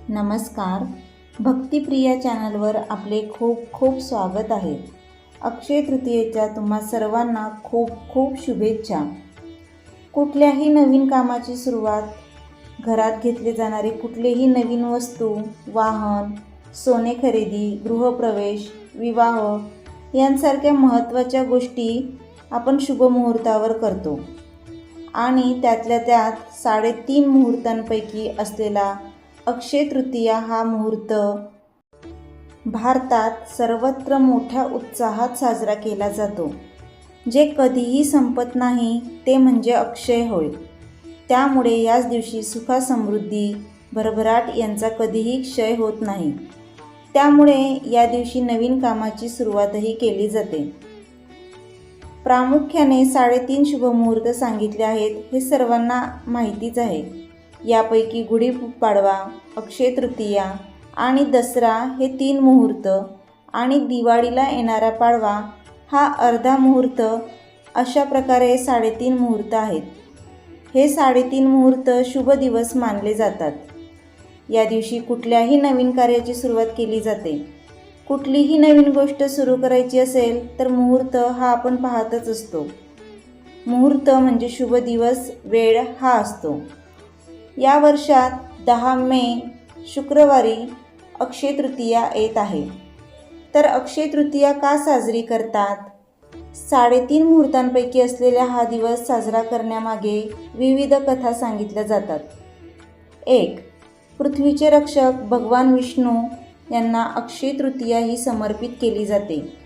नमस्कार. भक्तिप्रिया चॅनलवर आपले खूप खूप स्वागत आहे. अक्षय तृतीयेच्या तुम्हा सर्वांना खूप खूप शुभेच्छा. कुठल्याही नवीन कामाची सुरुवात, घरात घेतले जाणारे कुठलेही नवीन वस्तू, वाहन, सोने खरेदी, गृहप्रवेश, विवाह यांसारख्या महत्त्वाच्या गोष्टी आपण शुभमुहूर्तावर करतो. आणि त्यातल्या त्यात 3.5 मुहूर्तांपैकी असलेला अक्षय तृतीया हा मुहूर्त भारतात सर्वत्र मोठ्या उत्साहात साजरा केला जातो. जे कधीही संपत नाही ते म्हणजे अक्षय होय. त्यामुळे याच दिवशी सुखसमृद्धी, भरभराट यांचा कधीही क्षय होत नाही. त्यामुळे या दिवशी नवीन कामाची सुरुवातही केली जाते. प्रामुख्याने 3.5 शुभमुहूर्त सांगितले आहेत हे सर्वांना माहितीच आहे. यापैकी गुढीपाडवा, अक्षय तृतीया आणि दसरा हे 3 मुहूर्त आणि दिवाळीला येणारा पाडवा हा अर्धा मुहूर्त, अशा प्रकारे 3.5 मुहूर्त आहेत. हे 3.5 मुहूर्त शुभ दिवस मानले जातात. या दिवशी कुठल्याही नवीन कार्याची सुरुवात केली जाते. कुठलीही नवीन गोष्ट सुरू करायची असेल तर मुहूर्त हा आपण पाहतच असतो. मुहूर्त म्हणजे शुभ दिवस, वेळ हा असतो. या वर्षात 10 मे शुक्रवारी अक्षय तृतीया येत आहे. तर अक्षय तृतीया का साजरी करतात? 3.5 मुहूर्तांपैकी असलेला हा दिवस साजरा करण्यामागे विविध कथा सांगितल्या जातात. 1. पृथ्वीचे रक्षक भगवान विष्णू यांना अक्षय तृतीया ही समर्पित केली जाते.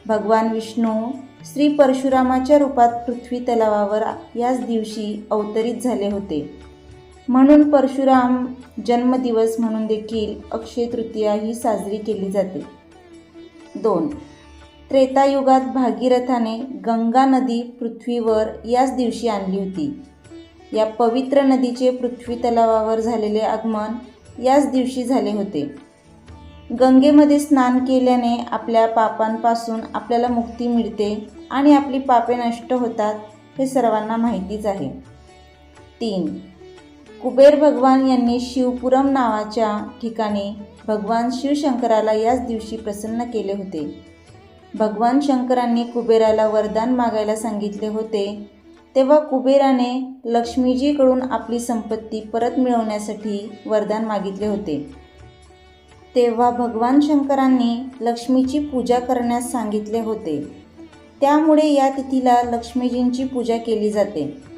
भगवान विष्णू श्री परशुरामाच्या रूपात पृथ्वी तलावावर याच दिवशी अवतरित झाले होते. म्हणून परशुराम जन्मदिवस म्हणून देखील अक्षय तृतीया ही साजरी केली जाते. 2. त्रेतायुगात भागीरथाने गंगा नदी पृथ्वीवर याच दिवशी आणली होती. या पवित्र नदीचे पृथ्वी तलावावर झालेले आगमन याच दिवशी झाले होते. गंगेमध्ये स्नान केल्याने आपल्या पापांपासून आपल्याला मुक्ती मिळते आणि आपली पापे नष्ट होतात हे सर्वांना माहितीच आहे. 3. कुबेर भगवान यांनी शिवपुरम नावाच्या ठिकाणी भगवान शिवशंकराला याच दिवशी प्रसन्न केले होते. भगवान शंकरांनी कुबेराला वरदान मागायला सांगितले होते. तेव्हा कुबेराने लक्ष्मीजीकडून आपली संपत्ती परत मिळवण्यासाठी वरदान मागितले होते. तेव्हा भगवान शंकरांनी लक्ष्मीची पूजा करण्यास सांगितले होते. त्यामुळे या तिथीला लक्ष्मीजींची पूजा केली जाते.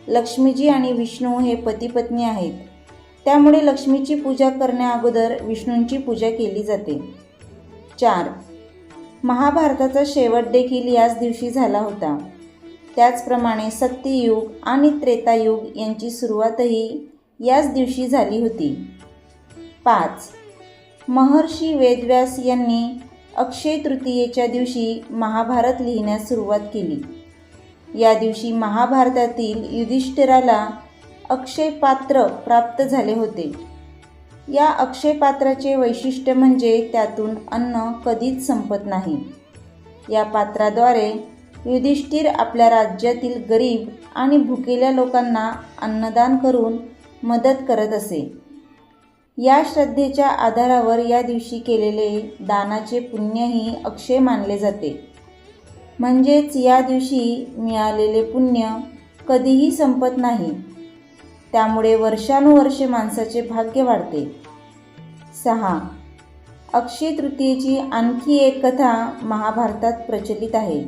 लक्ष्मीजी आणि विष्णू हे पती-पत्नी आहेत. त्यामुळे लक्ष्मीची पूजा करण्याअगोदर विष्णूंची पूजा केली जाते. 4. महाभारताचा शेवट देखील याच दिवशी झाला होता. त्याचप्रमाणे सत्ययुग आणि त्रेतायुग यांची सुरुवातही याच दिवशी झाली होती. 5. महर्षी वेदव्यास यांनी अक्षय तृतीयेच्या दिवशी महाभारत लिहिण्यास सुरुवात केली. या दिवशी महाभारतातील युधिष्ठिराला अक्षय पात्र प्राप्त झाले होते. या अक्षय पात्राचे वैशिष्ट्य म्हणजे त्यातून अन्न कधीच संपत नाही. या पात्राद्वारे युधिष्ठिर आपल्या राज्यातील गरीब आणि भुकेल्या लोकांना अन्नदान करून मदत करत असे. या श्रद्धेच्या आधारावर या दिवशी केलेले दानाचे पुण्यही अक्षय मानले जाते. म्हणजेच या दिवशी मिळालेले पुण्य कधीही संपत नाही. त्यामुळे वर्षानुवर्षे माणसाचे भाग्य वाढते. 6. अक्षय तृतीयेची आणखी एक कथा महाभारतात प्रचलित आहे.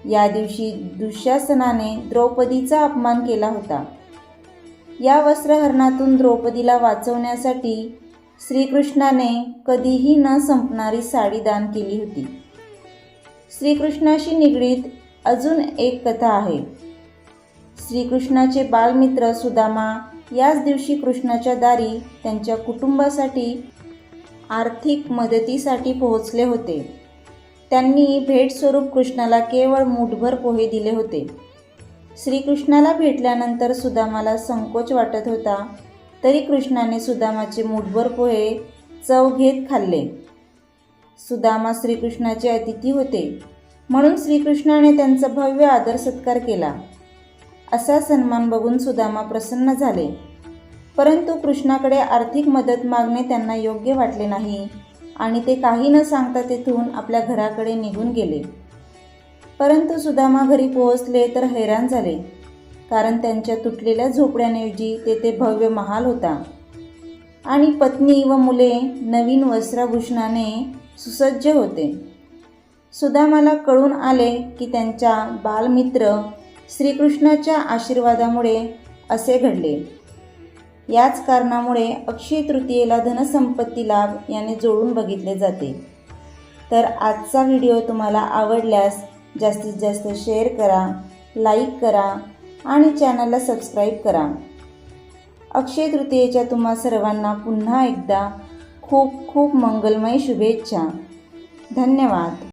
या दिवशी दुःशासनाने द्रौपदीचा अपमान केला होता. या वस्त्रहरणातून द्रौपदीला वाचवण्यासाठी श्रीकृष्णाने कधीही न संपणारी साडी दान केली होती. श्रीकृष्णाशी निगडीत अजून एक कथा आहे. श्रीकृष्णाचे बालमित्र सुदामा याच दिवशी कृष्णाच्या दारी त्यांच्या कुटुंबासाठी आर्थिक मदतीसाठी पोहोचले होते. त्यांनी भेटस्वरूप कृष्णाला केवळ मूठभर पोहे दिले होते. श्रीकृष्णाला भेटल्यानंतर सुदामाला संकोच वाटत होता. तरी कृष्णाने सुदामाचे मूठभर पोहे चव घेत खाल्ले. सुदामा श्रीकृष्णाचे अतिथी होते म्हणून श्रीकृष्णाने त्यांचा भव्य आदर सत्कार केला. असा सन्मान बघून सुदामा प्रसन्न झाले. परंतु कृष्णाकडे आर्थिक मदत मागणे त्यांना योग्य वाटले नाही आणि ते काही न सांगता तेथून आपल्या घराकडे निघून गेले. परंतु सुदामा घरी पोहोचले तर हैराण झाले, कारण त्यांच्या तुटलेल्या झोपड्यांऐवजी तेथे भव्य महाल होता आणि पत्नी व मुले नवीन वस्त्राभूषणाने सुसज्ज होते. सुदामाला कळून आले की त्यांच्या बालमित्र श्रीकृष्णाच्या आशीर्वादामुळे असे घडले. याच कारणामुळे अक्षय तृतीयेला धनसंपत्ती लाभ याने जोडून बघितले जाते. तर आजचा व्हिडिओ तुम्हाला आवडल्यास जास्तीत जास्त शेअर करा, लाईक करा आणि चॅनलला सबस्क्राईब करा. अक्षय तृतीयेच्या तुम्हा सर्वांना पुन्हा एकदा खूप खूप मंगलमय शुभेच्छा. धन्यवाद.